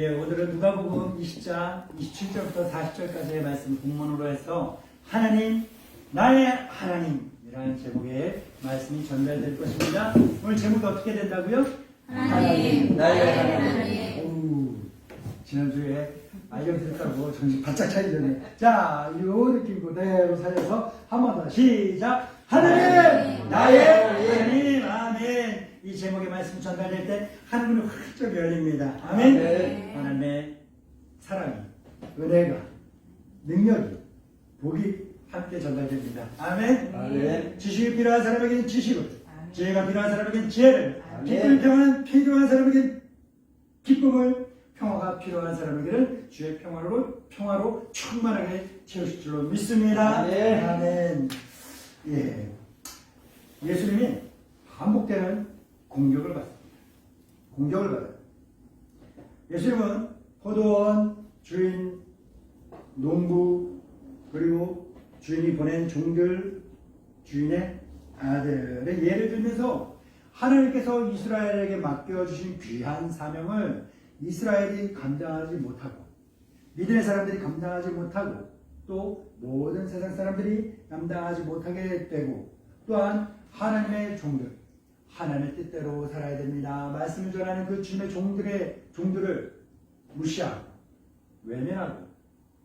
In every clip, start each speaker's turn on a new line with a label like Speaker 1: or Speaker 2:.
Speaker 1: 예, 오늘은 누가복음 20장 27절부터 40절까지의 말씀 본문으로 해서 하나님, 나의 하나님이라는 제목의 말씀이 전달될 것입니다. 오늘 제목이 어떻게 된다고요?
Speaker 2: 하나님,
Speaker 1: 나의 하나님. 오, 지난주에 알려드렸다고 정신 바짝 차리셨네. 자, 이 느낌 그대로 살려서 한 번 더 시작. 하나님, 나의 하나님. 아멘. 이 제목의 말씀이 전달될 때 하늘문이 활짝 열립니다. 아멘.
Speaker 2: 아멘.
Speaker 1: 하나님의 사랑이, 은혜가, 능력이, 복이 함께 전달됩니다. 아멘.
Speaker 2: 아멘.
Speaker 1: 지식이 필요한 사람에게는 지식을,
Speaker 2: 아멘.
Speaker 1: 지혜가 필요한 사람에게는 지혜를,
Speaker 2: 아멘.
Speaker 1: 기쁨이 필요한 사람에게는 기쁨을, 평화가 필요한 사람에게는 주의 평화로 충만하게 채우실 줄로 믿습니다.
Speaker 2: 아멘.
Speaker 1: 아멘. 예. 예수님이 반복되는 공격을 받습니다. 공격을 받아요. 예수님은 포도원, 주인, 농부, 그리고 주인이 보낸 종들, 주인의 아들의 예를 들면서 하나님께서 이스라엘에게 맡겨주신 귀한 사명을 이스라엘이 감당하지 못하고, 믿음의 사람들이 감당하지 못하고, 또 모든 세상 사람들이 감당하지 못하게 되고, 또한 하나님의 종들, 하나님의 뜻대로 살아야 됩니다. 말씀을 전하는 그 주님의 종들을 무시하고, 외면하고,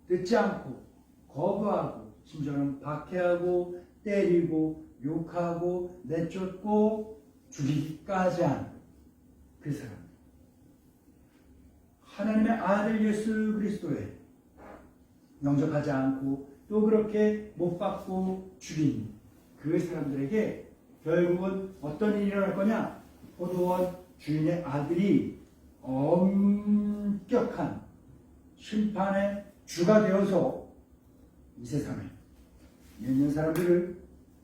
Speaker 1: 듣지 않고, 거부하고, 심지어는 박해하고, 때리고, 욕하고, 내쫓고, 죽이기까지 한 그 사람. 하나님의 아들 예수 그리스도에 영접하지 않고, 또 그렇게 못 받고 죽인 그 사람들에게 결국은 어떤 일이 일어날 거냐? 포도원 주인의 아들이 엄격한 심판의 주가 되어서 이 세상에 있는 사람들을,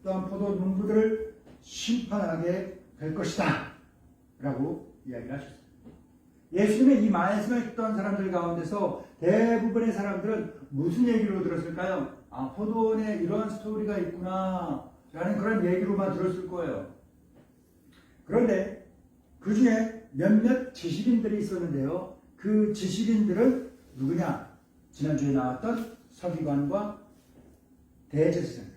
Speaker 1: 또한 포도 농부들을 심판하게 될 것이다 라고 이야기를 하셨습니다. 예수님의 이 말씀을 듣던 사람들 가운데서 대부분의 사람들은 무슨 얘기로 들었을까요? 아, 포도원에 이런 스토리가 있구나 라는 그런 얘기로만 들었을 거예요. 그런데 그 중에 몇몇 지식인들이 있었는데요. 그 지식인들은 누구냐? 지난주에 나왔던 서기관과 대제사장들.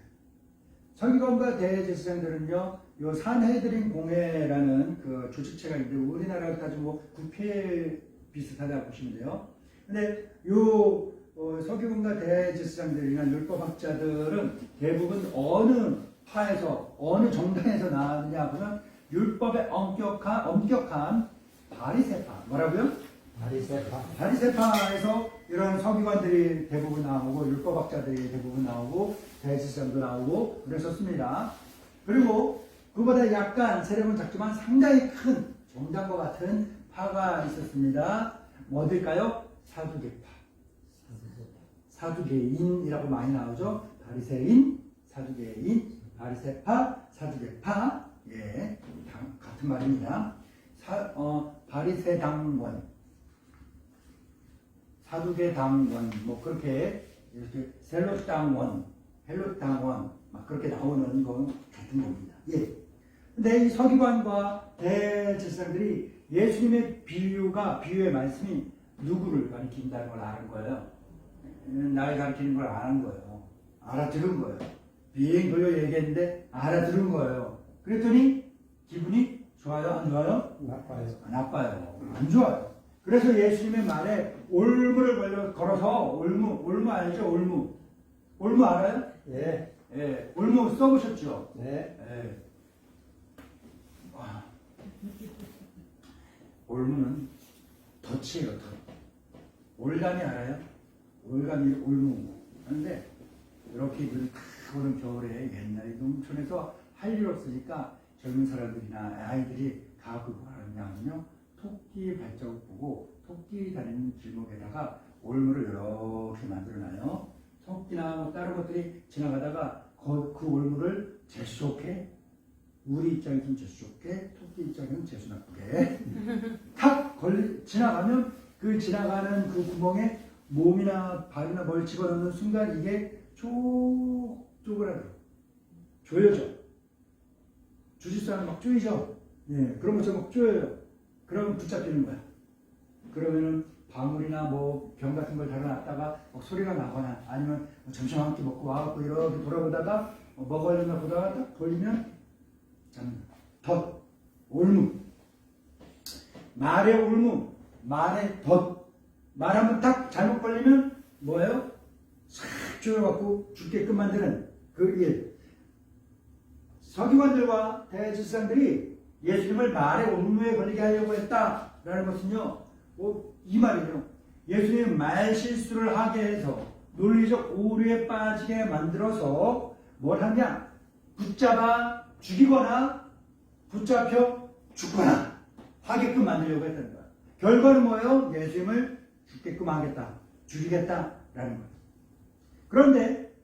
Speaker 1: 서기관과 대제사장들은요, 요 산헤드린 공회라는 그 조직체가 있는데, 우리나라로 따지면 뭐 국회 비슷하다고 보시면 돼요. 근데 요 서기관과 대제사장들이나 율법학자들은 대부분 어느 파에서, 어느 정당에서 나왔느냐 하면 율법의 엄격한 바리새파. 뭐라고요? 바리새파에서 이런 서기관들이 대부분 나오고, 율법학자들이 대부분 나오고, 대제사장도 나오고 그랬었습니다. 그리고 그보다 약간 세력은 작지만 상당히 큰 정당과 같은 파가 있었습니다. 뭐들까요? 사두개파. 사두개인이라고 많이 나오죠. 바리새인, 사두개인, 바리새파, 사두개파. 예, 같은 말입니다. 바리새당원, 사두개당원, 뭐 그렇게 이렇게 헬롯당원 막 그렇게 나오는 건 같은 겁니다. 예. 근데 이 서기관과 대제사장들이 예수님의 비유의 말씀이 누구를 가리킨다는 걸 아는 거예요. 나를 가리키는 걸 아는 거예요. 알아들은 거예요. 비행 돌려 얘기했는데 알아들은 거예요. 그랬더니 기분이 좋아요? 안 좋아요? 나빠요. 안 좋아요. 그래서 예수님의 말에 올무를 걸어서, 올무 알죠? 올무 알아요?
Speaker 2: 예.
Speaker 1: 예. 올무 써보셨죠?
Speaker 2: 네.
Speaker 1: 예. 와. 올무는 덫이에요, 덫. 올가미 알아요? 올가미, 올무. 하는데, 이렇게 크고는 겨울에 옛날에 농촌에서 할 일 없으니까 젊은 사람들이나 아이들이 가고 뭐 하느냐면요, 토끼 발자국 보고 토끼 다니는 길목에다가 올무를 이렇게 만들어놔요. 토끼나 뭐 다른 것들이 지나가다가 그 올무를 재수 좋게, 우리 입장에서는 재수 좋게, 토끼 입장에서는 재수 나쁘게 탁 지나가면 그 지나가는 그 구멍에 몸이나 발이나 뭘 집어넣는 순간 이게 쪼그라들어. 조여져. 주짓수 하면 막 조이죠? 예, 그런 것처럼 막 조여요. 그러면 붙잡히는 거야. 그러면은 방울이나 뭐 병 같은 걸 달아놨다가 소리가 나거나 아니면 점심 한 끼 먹고 와갖고 이렇게 돌아보다가 먹으려나 보다가 딱 돌리면 덧, 올무. 말의 올무, 말의 덧. 말 한번 딱 잘못 걸리면 뭐예요? 싹 조여갖고 죽게끔 만드는 그 일. 서기관들과 대제사장들이 예수님을 말의 올무에 걸리게 하려고 했다라는 것은요, 이 말이죠. 예수님 말 실수를 하게 해서 논리적 오류에 빠지게 만들어서 뭘 하냐? 붙잡아 죽이거나 붙잡혀 죽거나 하게끔 만들려고 했다는 거야. 결과는 뭐예요? 예수님을 죽게끔 하겠다, 죽이겠다라는 거예요. 그런데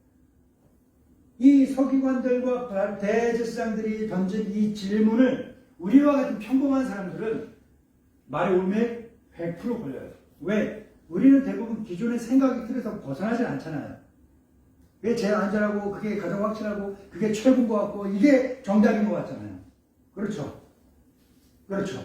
Speaker 1: 이 서기관들과 대제사장들이 던진 이 질문을 우리와 같은 평범한 사람들은 말의 올무에 100% 걸려요. 왜? 우리는 대부분 기존의 생각의 틀에서 벗어나질 않잖아요. 그게 제일 안전하고 그게 가장 확실하고 그게 최고인 것 같고 이게 정답인 것 같잖아요. 그렇죠? 그렇죠.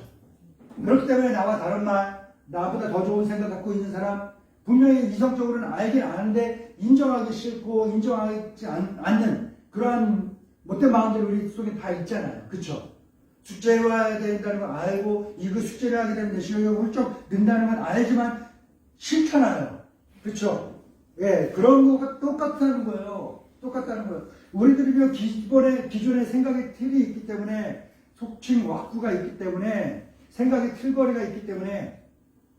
Speaker 1: 그렇기 때문에 나와 다른 말, 나보다 더 좋은 생각 갖고 있는 사람, 분명히 이성적으로는 알긴 아는데 인정하기 싫고 인정하지 않는 그러한 못된 마음들이 우리 속에 다 있잖아요. 그렇죠? 숙제를 해야 된다는 걸 알고 이거 숙제를 하게 되면 내 실력이 훌쩍 는다는 건 알지만 싫잖아요. 그렇죠? 예, 그런 거가 똑같다는 거예요. 똑같다는 거예요. 우리들이 기존의 생각의 틀이 있기 때문에 속칭 왁구가 있기 때문에 생각의 틀거리가 있기 때문에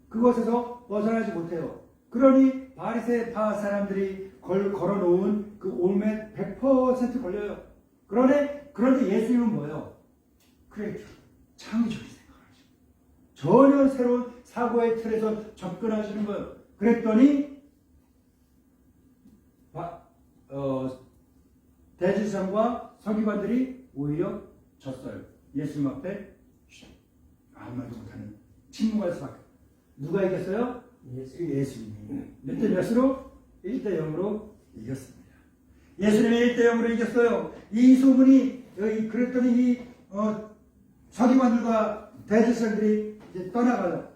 Speaker 1: 그것에서 벗어나지 못해요. 그러니 바리새파 사람들이 걸어놓은 그 올무에 100% 걸려요. 그런데 예수님은 뭐예요? 그래, 창의적인 생각을 하죠. 전혀 새로운 사고의 틀에서 접근하시는 거예요. 그랬더니 대제사장과 서기관들이 오히려 졌어요. 예수님 앞에 아무 말도 못하는 침묵할 수밖에. 누가 이겼어요? 예수님이. 몇 대 몇으로? 1대 0으로 이겼습니다. 예수님이 1대 0으로 이겼어요. 이 소문이 그랬더니 이 서기관들과 대제사장들이 이제 떠나가요.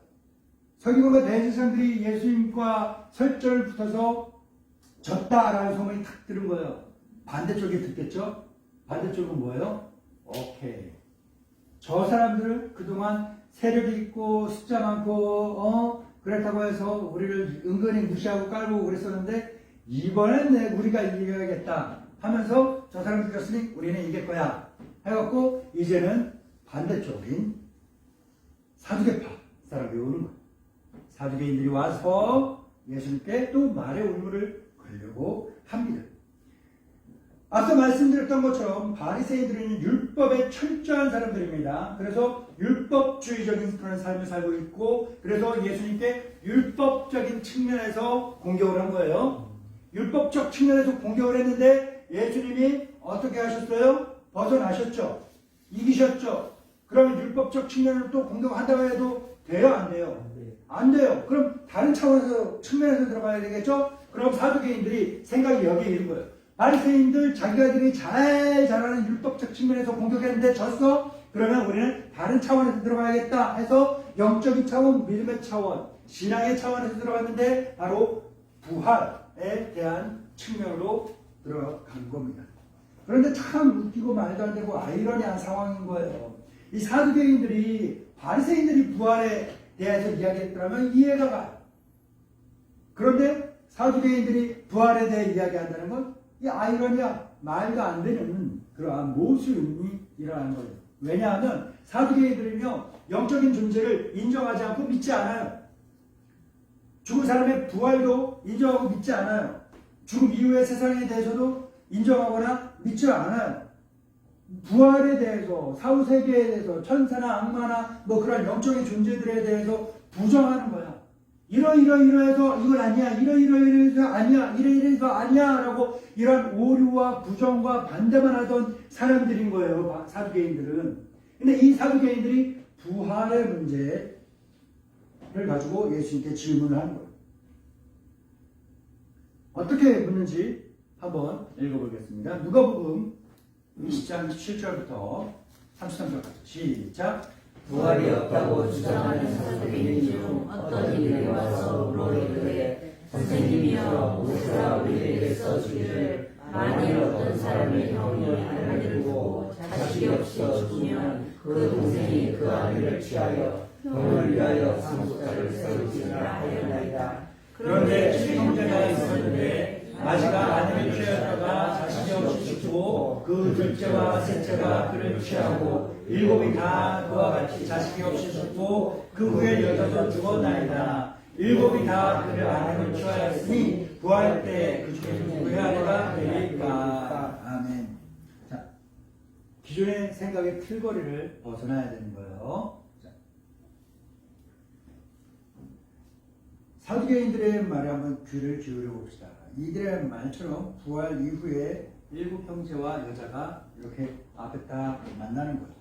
Speaker 1: 서기관과 대제사장들이 예수님과 설전을 붙어서 졌다라는 소문이 탁 들은 거예요. 반대쪽에 듣겠죠? 반대쪽은 뭐예요? 오케이. 저 사람들은 그동안 세력이 있고 숫자 많고 그렇다고 해서 우리를 은근히 무시하고 깔고 그랬었는데 이번엔 우리가 이겨야겠다 하면서 저 사람들 이겼으니 우리는 이길 거야 해갖고 이제는 반대쪽인 사두개파 사람이 오는 거예요. 사두개인들이 와서 예수님께 또 말의 올무를 걸려고 합니다. 앞서 말씀드렸던 것처럼 바리새인들은 율법에 철저한 사람들입니다. 그래서 율법주의적인 그런 삶을 살고 있고 그래서 예수님께 율법적인 측면에서 공격을 한 거예요. 율법적 측면에서 공격을 했는데 예수님이 어떻게 하셨어요? 벗어나셨죠. 이기셨죠. 그러면 율법적 측면으로 또 공격한다고 해도 돼요? 안 돼요? 안 돼요. 그럼 다른 차원에서 측면에서 들어가야 되겠죠? 그럼 사두개인들이 생각이 여기에 있는 거예요. 바리새인들 자기들이 잘 잘하는 율법적 측면에서 공격했는데 졌어? 그러면 우리는 다른 차원에서 들어가야겠다 해서 영적인 차원, 믿음의 차원, 신앙의 차원에서 들어갔는데 바로 부활에 대한 측면으로 들어간 겁니다. 그런데 참 웃기고 말도 안 되고 아이러니한 상황인 거예요. 이 사두개인들이 바리새인들이 부활에 대해서 이야기했더라면 이해가 가요. 그런데 사두개인들이 부활에 대해 이야기한다는 건 이 아이러니야 말도 안 되는 그러한 모순이 일어나는 거예요. 왜냐하면 사두개인들은요 영적인 존재를 인정하지 않고 믿지 않아요. 죽은 사람의 부활도 인정하고 믿지 않아요. 죽음 이후의 세상에 대해서도 인정하거나 믿지 않아요. 부활에 대해서, 사후세계에 대해서, 천사나 악마나 뭐 그런 영적인 존재들에 대해서 부정하는 거야. 이러이러해서 이건 아니야. 이러이러해서 아니야. 이러이러해서 아니야. 라고 이런 오류와 부정과 반대만 하던 사람들인 거예요. 사두개인들은. 근데 이 사두개인들이 부활의 문제를 가지고 예수님께 질문을 하는 거예요. 어떻게 묻는지 한번 읽어보겠습니다. 누가복음 20장 17절부터 33절까지 시작.
Speaker 2: 부활이 없다고 주장하는 사도인 중 어떤 이들이 와서 물어이르되 선생님이여 모세가 우리에게 써주기를 만일 어떤 사람의 형이 아내를 두고 자식이 없이 죽으면 그 동생이 그 아내를 취하여 형을 위하여 상속자를 세울지라 하였나이다.
Speaker 1: 그런데 칠형제가 있었는데 아시가 아내를 취하다가 자식이 없이 죽고 그 둘째와 셋째가 그를 취하고 일곱이 다 그와 같이 자식이 없이 죽고 그 후에 여자도 죽었나이다. 일곱이 다 그를 아내를 취하였으니 부활 때 그 중에 누구의 아내가 되리까. 아멘. 자, 기존의 생각의 틀거리를 벗어나야 되는 거예요. 자, 사두개인들의 말에 한번 귀를 기울여 봅시다. 이들의 말처럼 부활 이후에 일곱 형제와 여자가 이렇게 앞에 딱 만나는 거예요.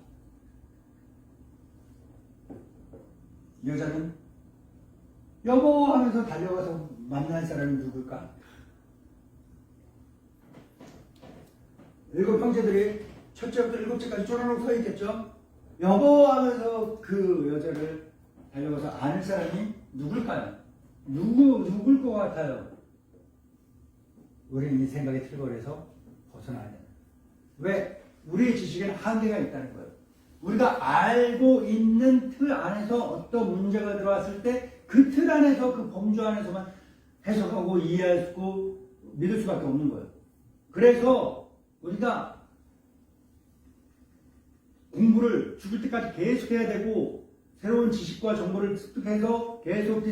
Speaker 1: 여자는 여보 하면서 달려가서 만난 사람이 누굴까? 일곱 형제들이 첫째부터 일곱째까지 쪼르륵 서 있겠죠? 여보 하면서 그 여자를 달려가서 아는 사람이 누굴까요? 누굴 것 같아요? 우리는 이 생각의 틀거리에서 벗어나야 됩니다. 왜? 우리의 지식에는 한계가 있다는 거예요. 우리가 알고 있는 틀 안에서 어떤 문제가 들어왔을 때 그 틀 안에서 그 범주 안에서만 해석하고 이해할 수 믿을 수밖에 없는 거예요. 그래서 우리가 공부를 죽을 때까지 계속 해야 되고 새로운 지식과 정보를 습득해서 계속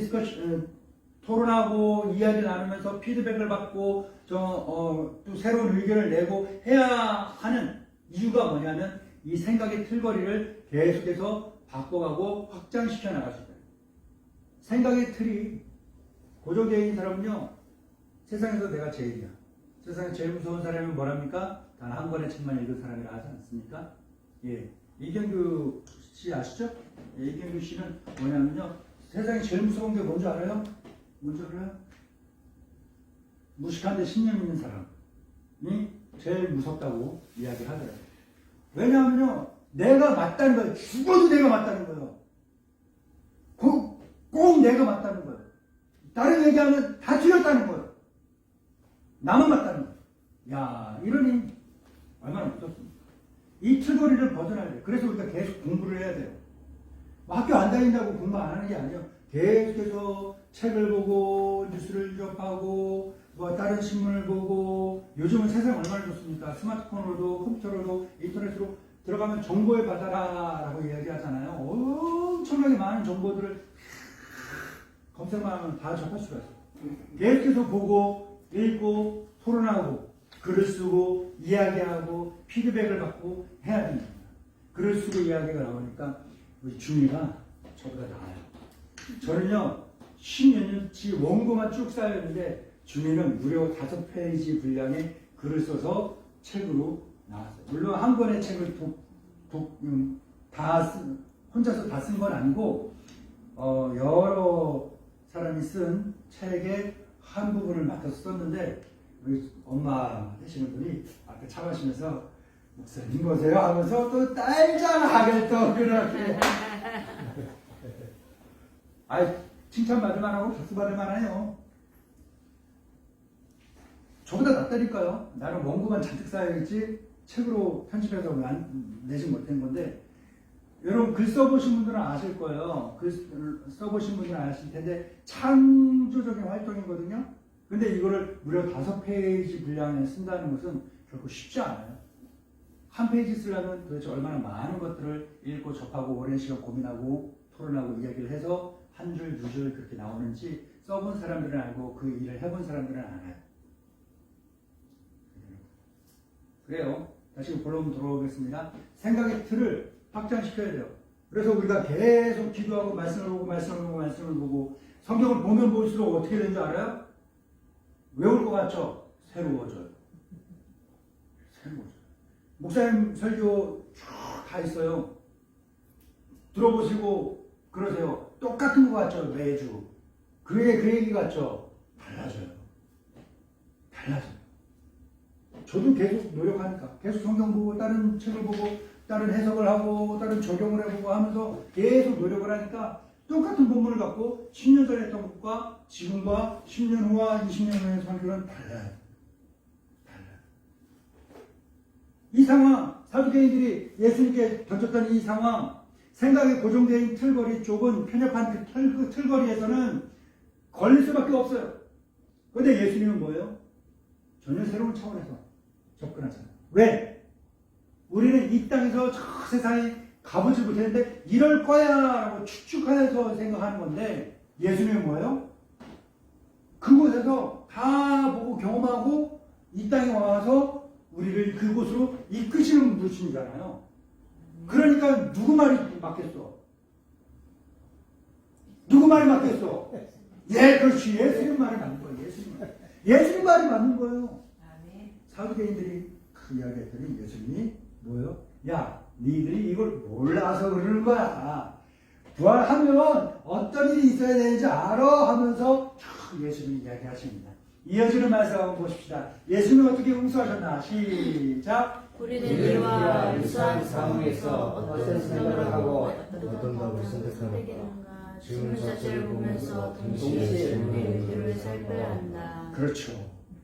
Speaker 1: 토론하고 이야기를 나누면서 피드백을 받고 또 새로운 의견을 내고 해야 하는 이유가 뭐냐면 이 생각의 틀거리를 계속해서 바꿔가고 확장시켜 나갈 수 있다. 생각의 틀이 고정되어 있는 사람은요, 세상에서 내가 제일이야. 세상에 제일 무서운 사람이 뭐랍니까? 단 한 권의 책만 읽은 사람이라 하지 않습니까? 예. 이경규 씨 아시죠? 예, 이경규 씨는 뭐냐면요, 세상에 제일 무서운 게 뭔지 알아요? 뭔지 알아요? 무식한데 신념 있는 사람이 제일 무섭다고 이야기하더라고요. 왜냐하면요, 내가 맞다는 거예요. 죽어도 내가 맞다는 거예요. 꼭 내가 맞다는 거예요. 다른 얘기하면 다 틀렸다는 거예요. 나만 맞다는 거예요. 야, 이러니 얼마나 무섭습니까? 이 틀거리를 벗어나야 돼요. 그래서 우리가 계속 공부를 해야 돼요. 학교 안 다닌다고 공부 안 하는 게 아니에요. 계속해서 책을 보고 뉴스를 접하고 다른 신문을 보고, 요즘은 세상 얼마나 좋습니까? 스마트폰으로도 컴퓨터로도 인터넷으로 들어가면 정보의 바다라고 이야기하잖아요. 엄청나게 많은 정보들을 검색만 하면 다 접할 수가 있어요. 계속해서 보고 읽고 토론하고 글을 쓰고 이야기하고 피드백을 받고 해야 됩니다. 글을 쓰고 이야기가 나오니까 우리 준이가 저보다 나아요. 저는요 10몇 년치 원고만 쭉 쌓였는데 준이는 무려 5페이지 분량의 글을 써서 책으로 나왔어요. 물론 한 권의 책을 혼자서 다 쓴 건 아니고 여러 사람이 쓴 책의 한 부분을 맡아서 썼는데, 우리 엄마 되시는 분이 앞에 차 마시면서 목사님 보세요 하면서 또 딸장하게 또 그렇게 칭찬받을 만하고 박수받을 만해요. 저보다 낫다니까요. 나는 원고만 잔뜩 쌓여있지 책으로 편집해서 내지 못한 건데, 여러분 글 써보신 분들은 아실 거예요. 글 써보신 분들은 아실 텐데 창조적인 활동이거든요. 근데 이거를 무려 5페이지 분량에 쓴다는 것은 결코 쉽지 않아요. 한 페이지 쓰려면 도대체 얼마나 많은 것들을 읽고 접하고 오랜 시간 고민하고 토론하고 이야기를 해서 한 줄, 두 줄 그렇게 나오는지 써본 사람들은 알고 그 일을 해본 사람들은 알아요. 그래요. 다시 본론 돌아오겠습니다. 생각의 틀을 확장시켜야 돼요. 그래서 우리가 계속 기도하고 말씀을 보고 성경을 보면 볼수록 어떻게 되는 줄 알아요? 외울 것 같죠? 새로워져요. 목사님 설교 쭉 다 있어요. 들어보시고 그러세요. 똑같은 것 같죠? 매주. 그 얘기 같죠? 달라져요. 저도 계속 노력하니까 계속 성경 보고 다른 책을 보고 다른 해석을 하고 다른 적용을 해보고 하면서 계속 노력을 하니까 똑같은 본문을 갖고 10년 전에 했던 것과 지금과 10년 후와 20년 후의 성경은 달라요. 이 상황, 사두개인들이 예수님께 던졌던 이 상황, 생각에 고정된 틀거리, 좁은 편협한 그 틀거리에서는 걸릴 수밖에 없어요. 그런데 예수님은 뭐예요? 전혀 새로운 차원에서 접근하잖아요. 왜? 우리는 이 땅에서 저 세상에 가보지 못했는데 이럴 거야 라고 추측해서 생각하는 건데 예수님은 뭐예요? 그곳에서 다 보고 경험하고 이 땅에 와서 우리를 그곳으로 이끄시는 분이잖아요. 그러니까 누구 말이 맞겠어? 누구 말이 맞겠어? 예, 그렇지. 예수님 말이 맞는 거예요. 예수님 말이 맞는 거예요. 사두개인들이 그 이야기 했더니 예수님이 뭐예요? 야, 니들이 이걸 몰라서 그러는 거야. 부활하면 어떤 일이 있어야 되는지 알아 하면서 예수님이 이야기하십니다. 이어지는 말씀 한번 보십시다. 예수님은 어떻게 응수하셨나? 시작.
Speaker 2: 우리는 이와 유사한 상황에서 어떤 생각을 하고
Speaker 3: 어떤 답을 선택하는가.
Speaker 2: 질문 자체를 보면서 동시에 질문의 의도를 살펴야 한다.
Speaker 1: 그렇죠.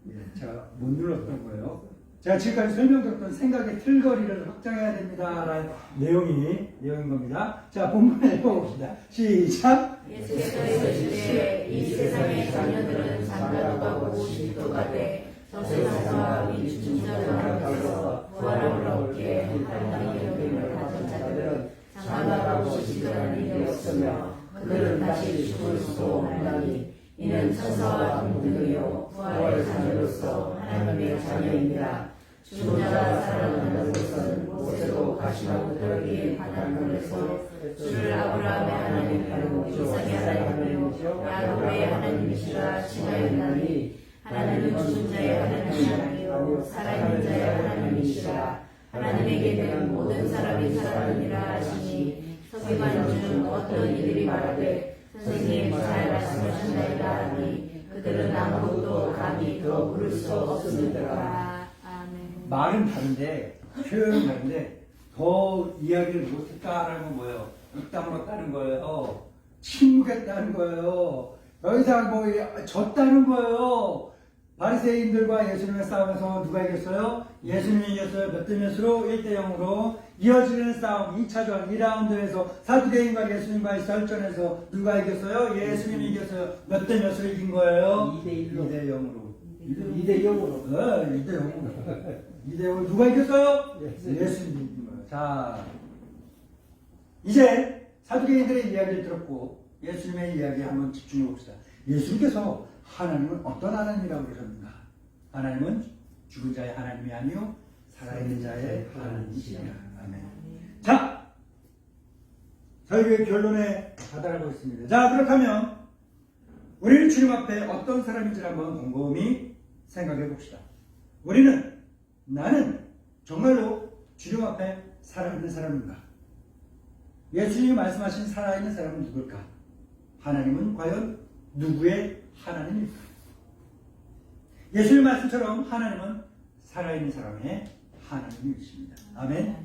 Speaker 1: 예, 제가 못 눌렀던 거예요. 제가 지금까지 설명드렸던 생각의 틀거리를 확장해야 됩니다라는 내용인 겁니다. 자, 본문에 읽어봅시다. 시작.
Speaker 2: 예수께서 이르시되 이 세상의 자녀들은 장가도 가고 시집도 가되 성세상과 위중자들 앞에서 부활을 얻게 하나님의 여김을 가진 자들은 장가가고 시집가는 일이 없으며 그들은 다시 죽을 수도 없나니 이는 천사와 동등이요 부활의 자녀로서 하나님의 자녀입니다. 죽은 자가 살아난다는 것은 모세도 가시나무 떨기에 바닷물에서 주를 아브라함의 하나님이요 이삭의 하나님이요 야곱의 하나님이시라 칭하였나니 하나님은 죽은 자의 하나님이요 살아있는 자의 하나님이시라. 하나님에게는 모든 사람이 살아느니라 하시니 서기관 중 어떤 이들이 말하되 선생님 잘 말씀하신다이다 하니 그들은 아무것도 감히 더 물을 수 없으니라.
Speaker 1: 말은 다른데 표현은 다른데 더 이야기를 못했다라는 건 뭐예요? 윽담으로다는 거예요. 침묵했다는 거예요. 더 이상 뭐 졌다는 거예요. 바리새인들과 예수님의 싸움에서 누가 이겼어요? 예수님이 이겼어요. 몇 대 몇으로? 1대 0으로. 이어지는 싸움 2차전 2라운드에서 사두개인과 예수님과의 설전에서 누가 이겼어요? 예수님이 이겼어요. 몇 대 몇으로 이긴 거예요?
Speaker 3: 2대 1로.
Speaker 1: 2대 0으로.
Speaker 3: 2대 0으로.
Speaker 1: 2대 0으로. 2대 0으로 누가 이겼어요? 예수님이 이긴 거예요. 자, 이제 사두개인들의 이야기를 들었고 예수님의 이야기에 한번 집중해 봅시다. 예수님께서 하나님은 어떤 하나님이라고 그러셨는가? 하나님은 죽은 자의 하나님이 아니요 살아있는 자의 하나님이시라. 아멘. 자, 저희의 결론에 다다르고 있습니다. 자, 그렇다면 우리는 주님 앞에 어떤 사람인지를 한번 곰곰이 생각해 봅시다. 나는 정말로 주님 앞에 살아있는 사람인가? 예수님이 말씀하신 살아있는 사람은 누굴까? 하나님은 과연 누구의 하나님입니까? 예수님 말씀처럼 하나님은 살아있는 사람의 하나님이십니다. 아멘.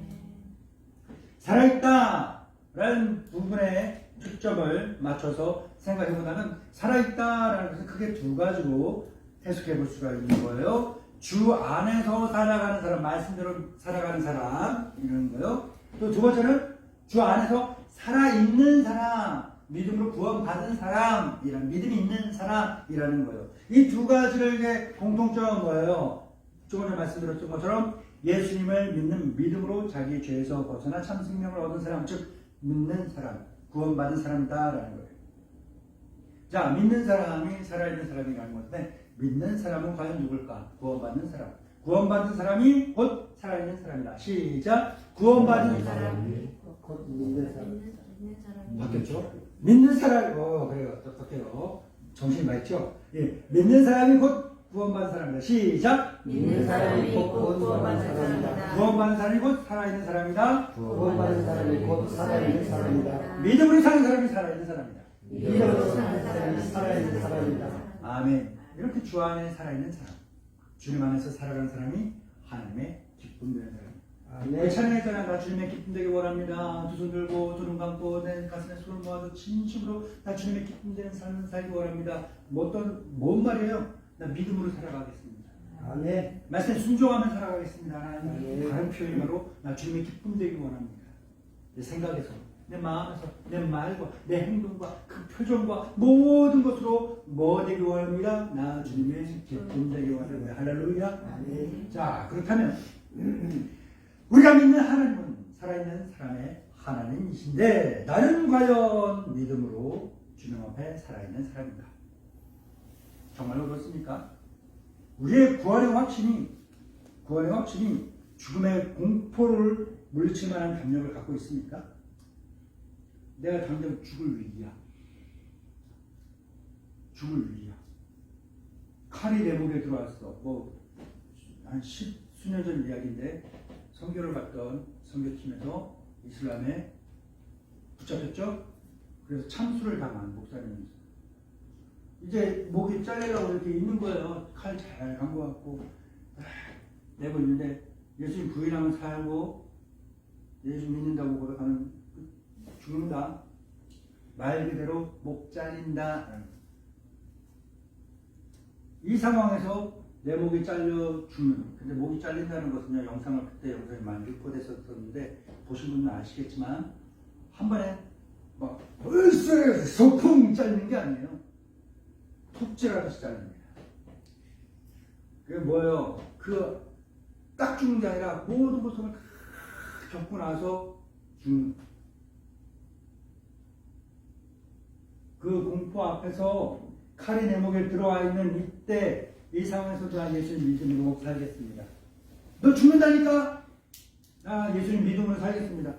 Speaker 1: 살아있다라는 부분에 초점을 맞춰서 생각해보다는 살아있다라는 것은 크게 두 가지로 해석해 볼 수가 있는 거예요. 주 안에서 살아가는 사람, 말씀대로 살아가는 사람 이런 거요. 또 두 번째는 주 안에서 살아있는 사람, 믿음으로 구원받은 사람이란 믿음이 있는 사람이라는 거예요. 이 두 가지를 공통점은 뭐예요? 조금 전에 말씀드렸던 것처럼 예수님을 믿는 믿음으로 자기 죄에서 벗어나 참 생명을 얻은 사람, 즉 믿는 사람, 구원받은 사람이다라는 거예요. 자, 믿는 사람이 살아있는 사람이라는 건데 믿는 사람은 과연 누굴까? 구원받는 사람. 구원받은 사람이 곧 살아있는 사람이다. 시작. 구원받은 사람이
Speaker 3: 곧 믿는 사람.
Speaker 1: 바뀌었죠? 믿는 사람, 그래요. 똑똑해요. 정신이 맑죠? 예. 믿는 사람이 곧 구원받은 사람이다. 시작.
Speaker 2: 믿는 사람이 곧 구원받은 사람이다.
Speaker 1: 구원받은 사람이 곧 살아있는 사람이다.
Speaker 3: 구원받은 사람이 곧 살아있는 사람이다.
Speaker 1: 믿음으로 사는 사람이 살아있는 사람이다.
Speaker 2: 믿음으로 사는 사람이
Speaker 3: 살아있는 사람이다.
Speaker 1: 아멘. 이렇게 주 안에 살아있는 사람, 주님 안에서 살아가는 사람이 하나님의 기쁨 되는 사람.
Speaker 3: 아멘.
Speaker 1: 찬양했잖아. 나 주님의 기쁨 되기 원합니다. 두 손 들고 두 눈 감고 내 가슴에 손을 모아서 진심으로 나 주님의 기쁨 되는 삶을 살기 원합니다. 뭔 말이에요? 나 믿음으로 살아가겠습니다.
Speaker 3: 아멘.
Speaker 1: 말씀에 순종하며 살아가겠습니다. 하나님.
Speaker 3: 아멘.
Speaker 1: 다른 표현이 바로 나 주님의 기쁨 되기 원합니다. 내 생각에서, 내 마음에서, 내 말과 내 행동과 그 표정과 모든 것으로 뭐 되기 원합니다? 나 주님의 기쁨 되기 원합니다. 할렐루야.
Speaker 3: 아멘.
Speaker 1: 자, 그렇다면 우리가 믿는 하나님은 살아있는 사람의 하나님이신데 나는 과연 믿음으로 주님 앞에 살아있는 사람인가? 정말로 그렇습니까? 우리의 구원의 확신이 죽음의 공포를 물리칠 만한 담력을 갖고 있습니까? 내가 당장 죽을 위기야. 칼이 내 목에 들어왔어. 한 10수년 전 이야기인데 선교를 갔던 선교팀에서 이슬람에 붙잡혔죠? 그래서 참수를 당한 목사님이 이제 목이 잘리려고 이렇게 있는 거예요. 칼 잘 간 것 같고 내고 있는데 예수님 부인하면 살고 예수 믿는다고 고백하면 죽는다. 말 그대로 목 잘린다. 이 상황에서 내 목이 잘려 죽는. 근데 목이 잘린다는 것은요, 그때 영상이 많이 유포됐었는데 보신 분은 아시겠지만 한 번에 막 벌써 소풍 잘리는 게 아니에요. 툭 찌라듯이 잘립니다. 그게 뭐예요? 딱 죽는 게 아니라 모든 고통을 다 겪고 나서 죽는. 그 공포 앞에서 칼이 내 목에 들어와 있는 이때 이 상황에서 나 예수님 믿음으로 살겠습니다. 너 죽는다니까? 나 예수님 믿음으로 살겠습니다.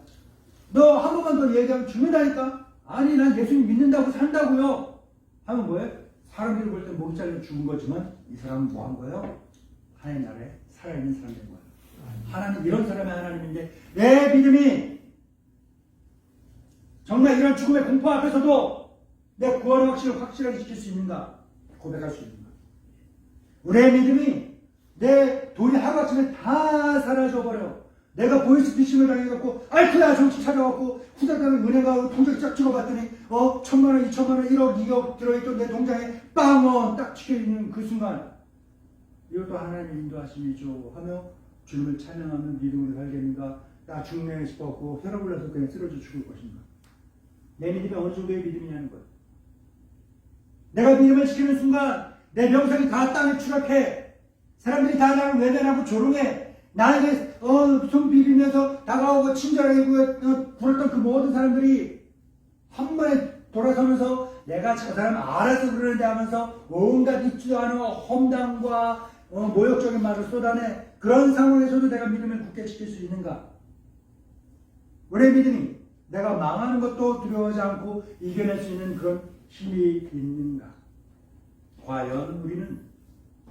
Speaker 1: 너 한 번만 더 얘기하면 죽는다니까? 아니 난 예수님 믿는다고 산다고요. 하면 뭐예요? 사람들이 볼 때 목이 잘려 죽은 거지만 이 사람은 뭐 한 거예요? 하나님 나라에 살아있는 사람이 된 거예요. 하나님 이런 사람이 하나님인데 내 믿음이 정말 이런 죽음의 공포 앞에서도 내 구원의 확신을 확실하게 지킬 수 있는가? 고백할 수 있는가? 우리의 믿음이 내 돈이 하루아침에 다 사라져버려. 내가 보이스피싱을 당해갖고 알코야 정식 찾아갖고 후달당에 은행 가고 통장 쫙 찍어봤더니 1,000만원, 2,000만원, 1억, 2억 들어있던 내 통장에 빵원 딱 찍혀있는 그 순간 이것도 하나님의 인도하심이죠 하며 주님을 찬양하며 믿음으로 살겠는가? 나 죽네 싶었고 혈압을 나서 그냥 쓰러져 죽을 것인가? 내 믿음이 어느 정도의 믿음이냐는 거예요. 내가 믿음을 지키는 순간 내 명성이 다 땅에 추락해. 사람들이 다 나를 외면하고 조롱해. 나에게 손 비비면서 다가오고 친절하게 굴었던 그 모든 사람들이 한 번에 돌아서면서 내가 저 사람 알아서 그러는데 하면서 온갖 있지도 않은 험담과 모욕적인 말을 쏟아내. 그런 상황에서도 내가 믿음을 굳게 지킬 수 있는가? 우리의 믿음이 내가 망하는 것도 두려워하지 않고 이겨낼 수 있는 그런 힘이 있는가?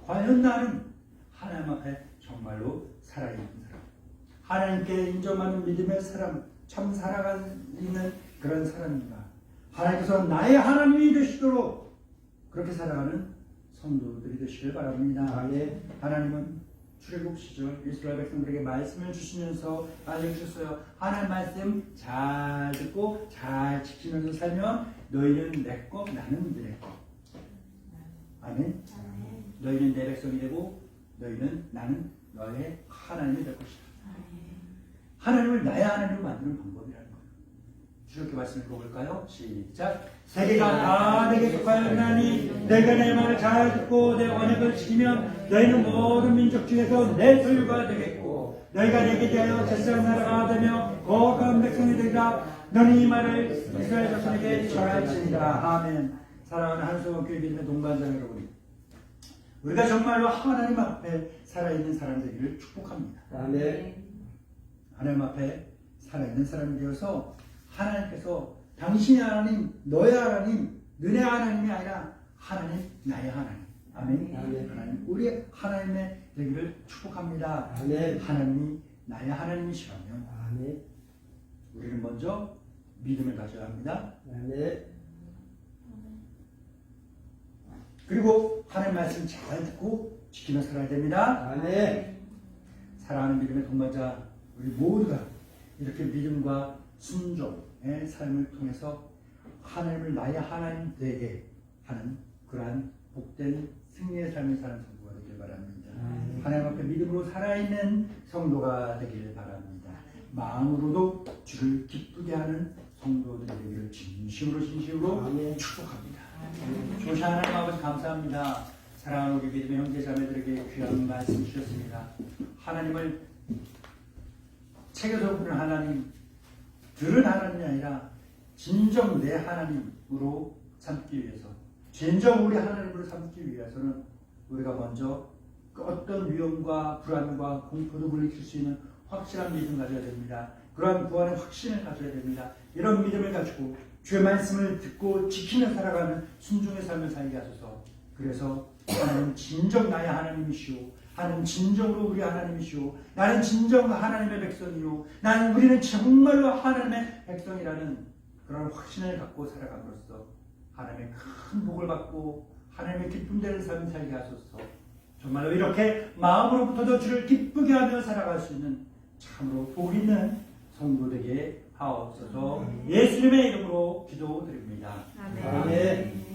Speaker 1: 과연 나는 하나님 앞에 정말로 살아있는 사람, 하나님께 인정하는 믿음의 사람, 참 살아가는 그런 사람인가? 하나님께서 나의 하나님이 되시도록 그렇게 살아가는 성도들이 되시길 바랍니다.
Speaker 3: 아멘.
Speaker 1: 하나님은 출애굽 시절 이스라엘 백성들에게 말씀을 주시면서 알려주셨어요. 하나님 말씀 잘 듣고 잘 지키면서 살면 너희는 내 거, 나는 내 거. 아멘. 너희는 내 백성이 되고 나는 너의 하나님이 될 것이다. 하나님을 나의 하나님으로 만드는 방법이라는 거예요. 주렇게 말씀을 읽어볼까요? 시작. 세계가 다 내게 속하였나니 내가 내 말을 잘 듣고 내 언약을 지키면 너희는 모든 민족 중에서 내 소유가 되겠고 너희가 내게 대하여 제사장 나라가 되며 거룩한 백성이 되리라. 너는 이 말을 이스라엘 자손에게 전할지니라. 아멘. 사랑하는 한수원교회 믿음의 동반자 여러분, 우리가 정말로 하나님 앞에 살아있는 사람 되기를 축복합니다.
Speaker 3: 아멘.
Speaker 1: 하나님 앞에 살아있는 사람이 되어서 하나님께서 당신의 하나님, 너의 하나님, 너네 하나님이 아니라 하나님, 나의 하나님. 아멘.
Speaker 3: 아멘.
Speaker 1: 하나님, 우리의 하나님의 되기를 축복합니다.
Speaker 3: 아멘.
Speaker 1: 하나님이 나의 하나님이시라면
Speaker 3: 아멘.
Speaker 1: 우리는 먼저 믿음을 가져야 합니다.
Speaker 3: 아멘.
Speaker 1: 그리고 하나님 말씀 잘 듣고 지키며 살아야 됩니다.
Speaker 3: 아멘.
Speaker 1: 사랑하는 믿음의 동반자 우리 모두가 이렇게 믿음과 순종의 삶을 통해서 하나님을 나의 하나님 되게 하는 그러한 복된 승리의 삶을 사는 성도가 되길 바랍니다. 하나님 앞에 믿음으로 살아있는 성도가 되길 바랍니다. 마음으로도 주를 기쁘게 하는 성도들이 되기를 진심으로
Speaker 3: 아멘.
Speaker 1: 축복합니다. 조시 하나님 아버지 감사합니다. 사랑하는 우리 믿음의 형제 자매들에게 귀한 말씀 주셨습니다. 하나님을 책에서 보는 하나님, 들은 하나님이 아니라 진정 내 하나님으로 삼기 위해서, 진정 우리 하나님으로 삼기 위해서는 우리가 먼저 그 어떤 위험과 불안과 공포도 물리칠 수 있는 확실한 믿음 가져야 됩니다. 그러한 구원의 확신을 가져야 됩니다. 이런 믿음을 가지고 주의 말씀을 듣고 지키며 살아가는 순종의 삶을 살게 하소서. 그래서 하나님 진정 나의 하나님이시오. 하나님 진정으로 우리 하나님이시오. 나는 진정 하나님의 백성이요. 우리는 정말로 하나님의 백성이라는 그런 확신을 갖고 살아감으로써 하나님의 큰 복을 받고 하나님의 기쁨 되는 삶을 살게 하소서. 정말로 이렇게 마음으로부터도 주를 기쁘게 하며 살아갈 수 있는 참으로 복 있는 성도 되게 하옵소서. 예수님의 이름으로 기도드립니다.
Speaker 2: 아멘.
Speaker 3: 아멘.